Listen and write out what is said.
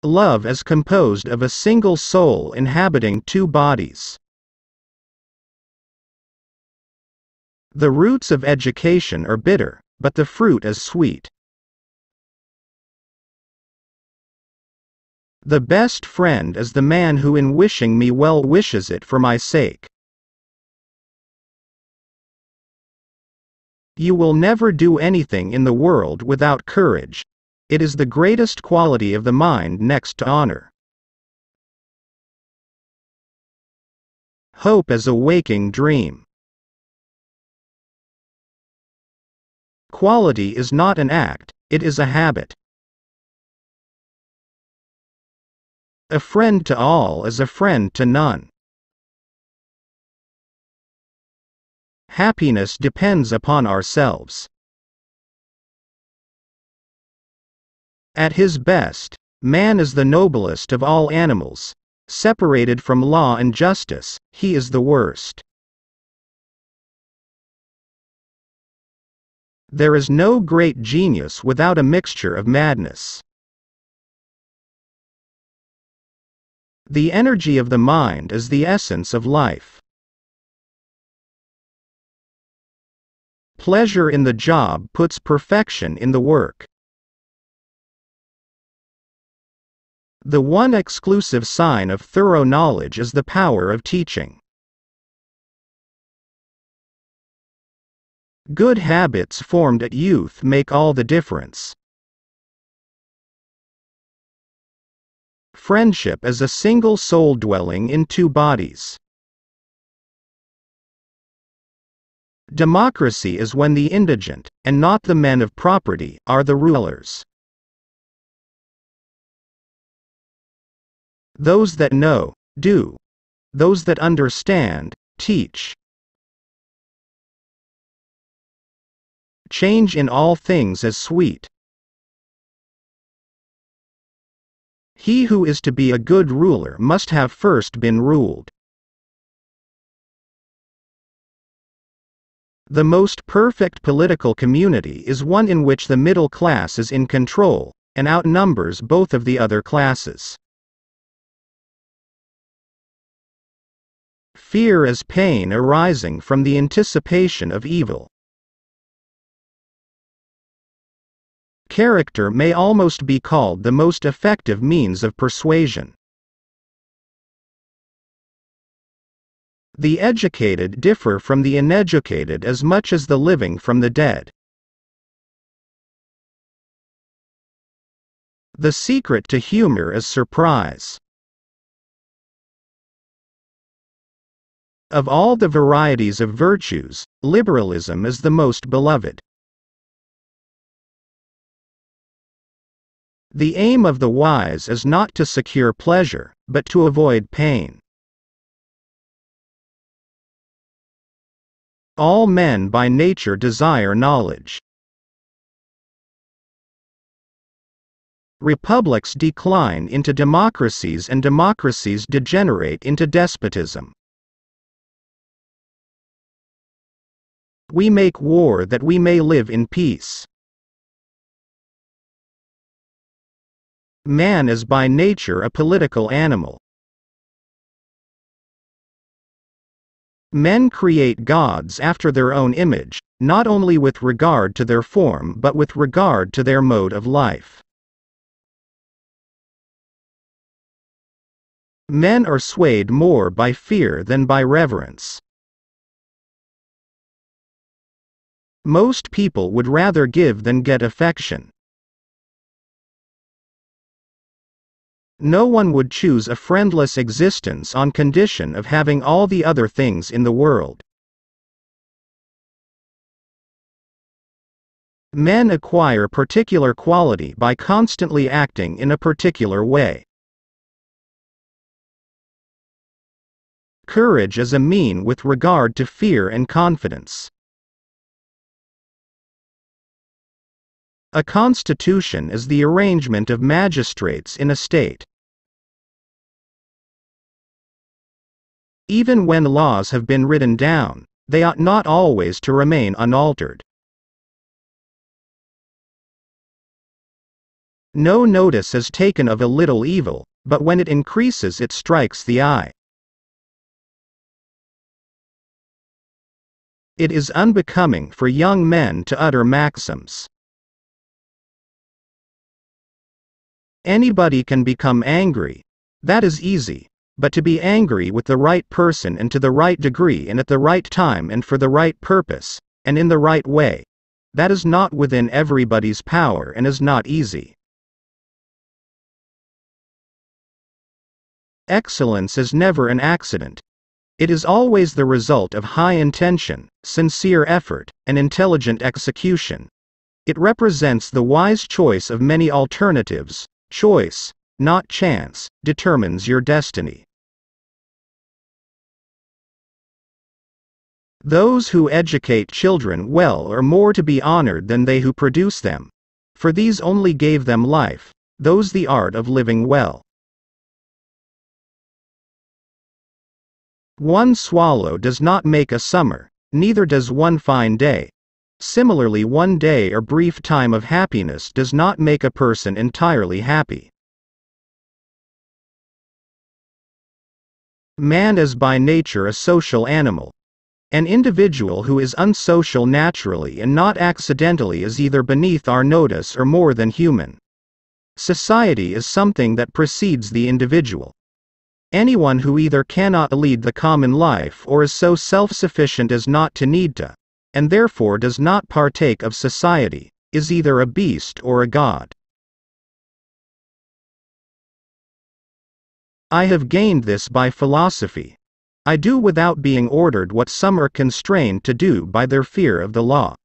Love is composed of a single soul inhabiting two bodies. The roots of education are bitter, but the fruit is sweet. The best friend is the man who in wishing me well wishes it for my sake. You will never do anything in the world without courage. It is the greatest quality of the mind next to honor. Hope is a waking dream. Quality is not an act, it is a habit. A friend to all is a friend to none. Happiness depends upon ourselves. At his best, man is the noblest of all animals. Separated from law and justice, he is the worst. There is no great genius without a mixture of madness. The energy of the mind is the essence of life. Pleasure in the job puts perfection in the work. The one exclusive sign of thorough knowledge is the power of teaching. Good habits formed at youth make all the difference. Friendship is a single soul dwelling in two bodies. Democracy is when the indigent, and not the men of property, are the rulers. Those that know, do. Those that understand, teach. Change in all things is sweet. He who is to be a good ruler must have first been ruled. The most perfect political community is one in which the middle class is in control, and outnumbers both of the other classes. Fear is pain arising from the anticipation of evil. Character may almost be called the most effective means of persuasion. The educated differ from the uneducated as much as the living from the dead. The secret to humor is surprise. Of all the varieties of virtues, liberalism is the most beloved. The aim of the wise is not to secure pleasure, but to avoid pain. All men by nature desire knowledge. Republics decline into democracies and democracies degenerate into despotism. We make war that we may live in peace. Man is by nature a political animal. Men create gods after their own image, not only with regard to their form but with regard to their mode of life. Men are swayed more by fear than by reverence. Most people would rather give than get affection. No one would choose a friendless existence on condition of having all the other things in the world. Men acquire particular quality by constantly acting in a particular way. Courage is a mean with regard to fear and confidence. A constitution is the arrangement of magistrates in a state. Even when laws have been written down, they ought not always to remain unaltered. No notice is taken of a little evil, but when it increases it strikes the eye. It is unbecoming for young men to utter maxims. Anybody can become angry. That is easy. But to be angry with the right person and to the right degree and at the right time and for the right purpose, and in the right way, that is not within everybody's power and is not easy. Excellence is never an accident. It is always the result of high intention, sincere effort, and intelligent execution. It represents the wise choice of many alternatives. Choice, not chance, determines your destiny. Those who educate children well are more to be honored than they who produce them, for these only gave them life, those the art of living well. One swallow does not make a summer, neither does one fine day. Similarly, one day or brief time of happiness does not make a person entirely happy. Man is by nature a social animal. An individual who is unsocial naturally and not accidentally is either beneath our notice or more than human. Society is something that precedes the individual. Anyone who either cannot lead the common life or is so self-sufficient as not to need to, and therefore does not partake of society, is either a beast or a god. I have gained this by philosophy. I do without being ordered what some are constrained to do by their fear of the law.